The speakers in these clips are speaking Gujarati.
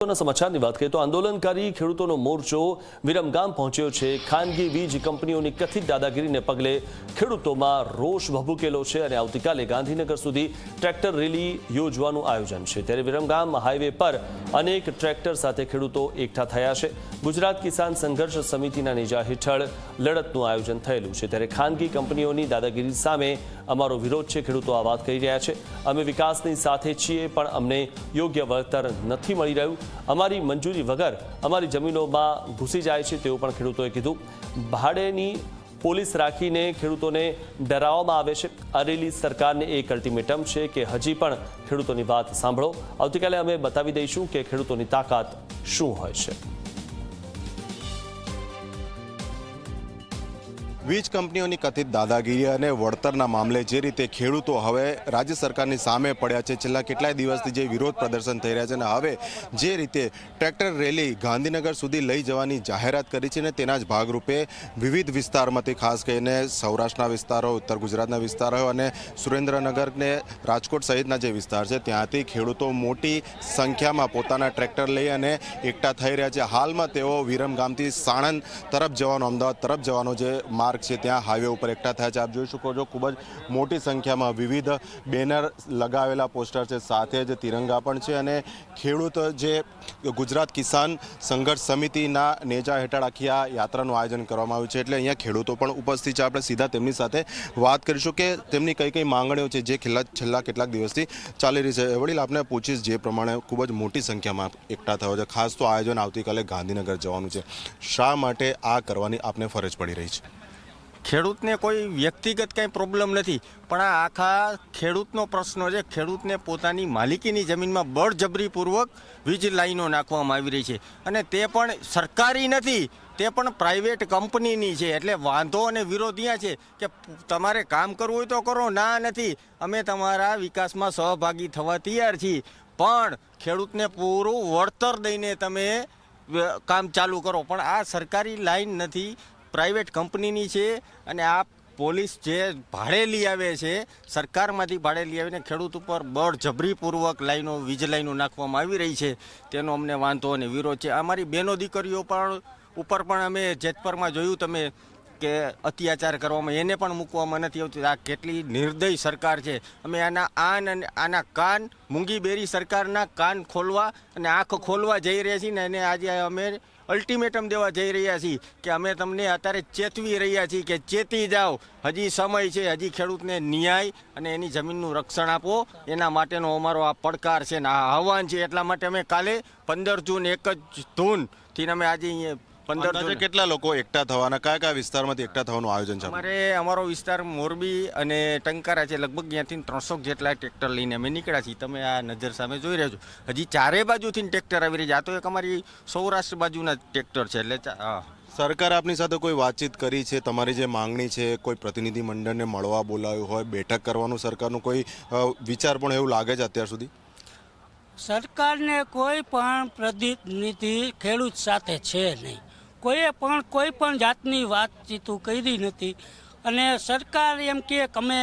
સમાચારની વાત કરીએ તો આંદોલનકારી ખેડૂતોનો મોરચો વિરમગામ પહોંચ્યો છે। ખાનગી વીજ કંપનીઓની કથિત દાદાગીરીને પગલે ખેડૂતોમાં રોષ ભભૂકેલો છે અને આવતીકાલે ગાંધીનગર સુધી ટ્રેક્ટર રેલી યોજવાનું આયોજન છે। ત્યારે વિરમગામ હાઈવે પર અનેક ટ્રેક્ટર સાથે ખેડૂતો એકઠા થયા છે। ગુજરાત કિસાન સંઘર્ષ સમિતિના નેજા હેઠળ લડતનું આયોજન થયેલું છે। ત્યારે ખાનગી કંપનીઓની દાદાગીરી સામે અમારો વિરોધ છે। ખેડૂતો આ વાત કહી રહ્યા છે, અમે વિકાસની સાથે છીએ પણ અમને યોગ્ય વળતર નથી મળી રહ્યું, અમારી મંજૂરી વગર અમારી જમીનોમાં ઘૂસી જાય છે તેવું પણ ખેડૂતોએ કીધું। ભાડેની પોલીસ રાખીને ખેડૂતોને ડરાવવામાં આવે છે। અરેલી સરકારને એક અલ્ટિમેટમ છે કે હજી પણ ખેડૂતોની વાત સાંભળો, આવતીકાલે અમે બતાવી દઈશું કે ખેડૂતોની તાકાત શું હોય છે। વીજ કંપનીઓની કથિત દાદાગીરી અને વળતરના મામલે જે રીતે ખેડૂતો હવે રાજ્ય સરકારની સામે પડ્યા છે, છેલ્લા કેટલાય દિવસથી જે વિરોધ પ્રદર્શન થઈ રહ્યા છે અને હવે જે રીતે ટ્રેક્ટર રેલી ગાંધીનગર સુધી લઈ જવાની જાહેરાત કરી છે ને તેના જ ભાગરૂપે વિવિધ વિસ્તારમાંથી ખાસ કરીને સૌરાષ્ટ્રના વિસ્તારો, ઉત્તર ગુજરાતના વિસ્તારો અને સુરેન્દ્રનગર ને રાજકોટ સહિતના જે વિસ્તાર છે ત્યાંથી ખેડૂતો મોટી સંખ્યામાં પોતાના ટ્રેક્ટર લઈ અને એકઠા થઈ રહ્યા છે। હાલમાં તેઓ વિરમગામથી સાણંદ તરફ જવાનો, અમદાવાદ તરફ જવાનો જે માર્ગ છે ત્યાં હાઈવે ઉપર એકઠા થયા છે। આપ જોઈ શકો છો ખૂબ જ મોટી સંખ્યામાં વિવિધ બેનર લગાવેલા પોસ્ટર છે, સાથે જ તિરંગા પણ છે અને ખેડૂત જે ગુજરાત કિસાન સંઘર્ષ સમિતિના નેજા હેઠળ આખી આ યાત્રાનું આયોજન કરવામાં આવ્યું છે, એટલે અહીંયા ખેડૂતો પણ ઉપસ્થિત છે। આપણે સીધા તેમની સાથે વાત કરીશું કે તેમની કઈ કઈ માંગણીઓ છે જે છેલ્લા કેટલાક દિવસથી ચાલી રહી છે। વડીલ, આપને પૂછીશ, જે પ્રમાણે ખૂબ જ મોટી સંખ્યામાં એકઠા થયો છે, ખાસ તો આયોજન આવતીકાલે ગાંધીનગર જવાનું છે, શા માટે આ કરવાની આપને ફરજ પડી રહી છે? ખેડૂતને કોઈ વ્યક્તિગત કંઈ પ્રોબ્લેમ નથી, પણ આ આખા ખેડૂતનો પ્રશ્ન છે। ખેડૂતને પોતાની માલિકીની જમીનમાં બળજબરીપૂર્વક વીજ લાઈનો નાખવામાં આવી રહી છે અને તે પણ સરકારી નથી, તે પણ પ્રાઇવેટ કંપનીની છે। એટલે વાંધો અને વિરોધ અહીંયા છે કે તમારે કામ કરવું હોય તો કરો, ના નથી, અમે તમારા વિકાસમાં સહભાગી થવા તૈયાર છીએ, પણ ખેડૂતને પૂરું વળતર દઈને તમે કામ ચાલુ કરો। પણ આ સરકારી લાઈન નથી, પ્રાઇવેટ કંપનીની છે અને આ પોલીસ જે ભાડે લઈ આવે છે, સરકારમાંથી ભાડે લઈ આવીને ખેડૂત ઉપર બળજબરીપૂર્વક લાઈનો, વીજ લાઈનો નાખવામાં આવી રહી છે, તેનો અમને વાંધો અને વિરોધ છે। અમારી બહેનો દીકરીઓ પણ ઉપર પણ અમે જેતપરમાં જોયું તમે કે અત્યાચાર કરવામાં, એને પણ મૂકવામાં નથી આવતી। આ કેટલી નિર્દય સરકાર છે। અમે આના કાન, મૂંગી બેરી સરકારના કાન ખોલવા અને આંખ ખોલવા જઈ રહ્યા છીએ ને એને આજે અમે અલ્ટિમેટમ દેવા જઈ રહ્યા છીએ કે અમે તમને અત્યારે ચેતવી રહ્યા છીએ કે ચેતી જાઓ, હજી સમય છે, હજી ખેડૂતને ન્યાય અને એની જમીનનું રક્ષણ આપો, એના માટેનો અમારો આ પડકાર છે ને આ આહવાન છે। એટલા માટે અમે કાલે 15 જૂન 1 જ ધૂનથી અમે આજે અહીંયા 15 જૂન કેટલા લોકો એકઠા થવાના, કયા કયા વિસ્તારમાંથી એકઠા થવાનું આયોજન છે? અમારો વિસ્તાર મોરબી અને ટંકારા છે, લગભગ ત્યાંથી 300 જેટલા ટ્રેક્ટર લઈને અમે નીકળ્યા છીએ। તમે આ નજર સામે જોઈ રહ્યા છો, હજી ચારે બાજુથી ટ્રેક્ટર આવી રહ્યા છે। આ તો એક અમારી સૌરાષ્ટ્ર બાજુના ટ્રેક્ટર છે। એટલે સરકાર આપની સાથે કોઈ વાતચીત કરી છે? તમારી જે માંગણી છે, કોઈ પ્રતિનિધિ મંડળને મળવા બોલાવ્યું હોય, બેઠક કરવાનું સરકારનું કોઈ વિચાર પણ એવું લાગે છે અત્યાર સુધી? સરકારને કોઈ પણ પ્રતિનિધિ ખેડૂત સાથે છે નહીં, કોઈ પણ જાતની વાતચીતો કરી નથી અને સરકાર એમ કે અમે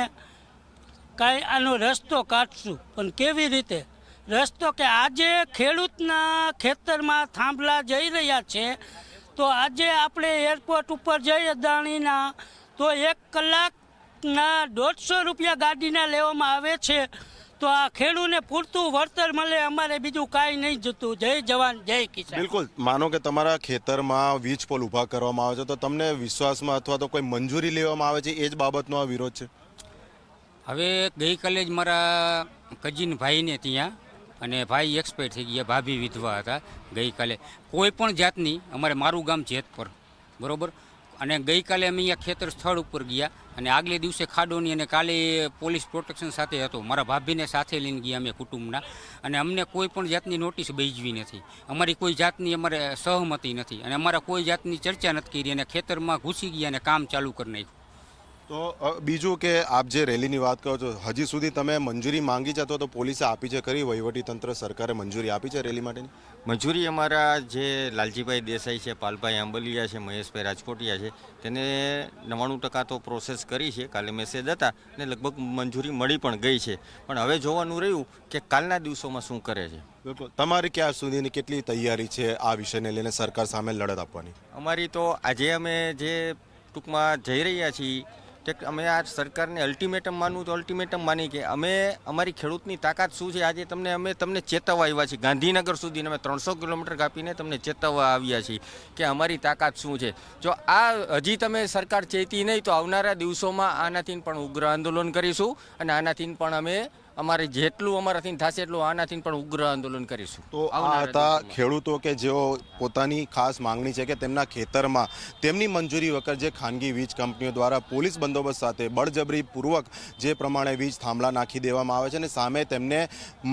કાંઈ આનો રસ્તો કાઢશું, પણ કેવી રીતે રસ્તો? કે આજે ખેડૂતના ખેતરમાં થાંભલા જઈ રહ્યા છે, તો આજે આપણે એરપોર્ટ ઉપર જઈ અદાણીના તો 1 કલાકના 150 રૂપિયા ગાડીના લેવામાં આવે છે, તો આ ખેડૂતને પૂરતું વળતર મળે, અમારે બીજું કાંઈ નહીં જોતું। જય જવાન જય કિસાન। બિલકુલ, માનો કે તમારા ખેતરમાં વીજ પોલ ઊભા કરવામાં આવે છે તો તમને વિશ્વાસમાં અથવા તો કોઈ મંજૂરી લેવામાં આવે છે, એ જ બાબતનો આ વિરોધ છે? હવે ગઈકાલે જ મારા કજીન ભાઈને ત્યાં, અને ભાઈ એક્સપાયર થઈ ગયા, ભાભી વિધવા હતા ગઈકાલે, કોઈ પણ જાતની, મારું ગામ જેતપર, બરાબર, અને ગઈકાલે અમે અહીંયા ખેતર સ્થળ ઉપર ગયા અને આગલે દિવસે ખાડોની અને કાલે પોલીસ પ્રોટેક્શન સાથે હતો, મારા ભાભીને સાથે લઈને ગયા અમે કુટુંબના, અને અમને કોઈ પણ જાતની નોટિસ બેજવી નથી, અમારી કોઈ જાતની અમારે સહમતી નથી અને અમારા કોઈ જાતની ચર્ચા નથી કરી અને ખેતરમાં ઘૂસી ગયા અને કામ ચાલુ કરી નાખ્યું। તો બીજું કે આપ જે રેલીની વાત કરો છો, હજી સુધી તમે મંજૂરી માંગી છે તો પોલીસે આપી છે ખરી? વહીવટીતંત્ર સરકારે મંજૂરી આપી છે રેલી માટેની? મંજૂરી અમારા જે લાલજીભાઈ દેસાઈ છે, પાલભાઈ આંબલિયા છે, મહેશભાઈ રાજકોટિયા છે, તેને 99% તો પ્રોસેસ કરી છે. કાલે મેસેજ હતા ને લગભગ મંજૂરી મળી પણ ગઈ છે. પણ હવે જોવાનું રહ્યું કે કાલના દિવસોમાં શું કરે છે. બિલકુલ. તમારી ક્યાં સુધીની કેટલી તૈયારી છે આ વિષયને લઈને સરકાર સામે લડત આપવાની? અમારી તો આજે અમે જે ટૂંકમાં જઈ રહ્યા છીએ કે અમે આ સરકારને અલ્ટિમેટમ માનવું તો અલ્ટિમેટમ માની કે અમે અમારી ખેડૂતની તાકાત શું છે આજે તમને ચેતવવા આવ્યા છીએ. ગાંધીનગર સુધી અમે 300 કિલોમીટર કાપીને તમને ચેતવવા આવ્યા છીએ કે અમારી તાકાત શું છે. જો આ હજી તમે સરકાર ચેતી નહીં તો આવનારા દિવસોમાં આનાથી પણ ઉગ્ર આંદોલન કરીશું અને આનાથી પણ અમે અમારે જેટલું અમારાથી થશે એટલું આનાથી પણ ઉગ્ર આંદોલન કરીશું. તો આ હતા ખેડૂતો કે જેઓ પોતાની ખાસ માંગણી છે કે તેમના ખેતરમાં તેમની મંજૂરી વગર જે ખાનગી વીજ કંપનીઓ દ્વારા પોલીસ બંદોબસ્ત સાથે બળજબરીપૂર્વક જે પ્રમાણે વીજ થાંભલા નાખી દેવામાં આવે છે અને સામે તેમને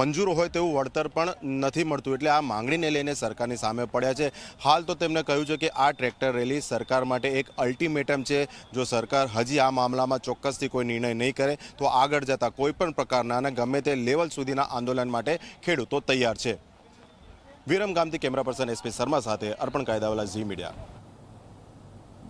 મંજૂર હોય તેવું વળતર પણ નથી મળતું, એટલે આ માંગણીને લઈને સરકારની સામે પડ્યા છે. હાલ તો તેમણે કહ્યું છે કે આ ટ્રેક્ટર રેલી સરકાર માટે એક અલ્ટિમેટમ છે. જો સરકાર હજી આ મામલામાં ચોક્કસથી કોઈ નિર્ણય નહીં કરે તો આગળ જતા કોઈ પણ પ્રકારના ગમે તે લેવલ સુધીના આંદોલન માટે ખેડૂતો તૈયાર છે. વિરમગામથી કેમેરા પર્સન SP શર્મા સાથે અર્પણ કાયદાવાલા, ઝી મીડિયા.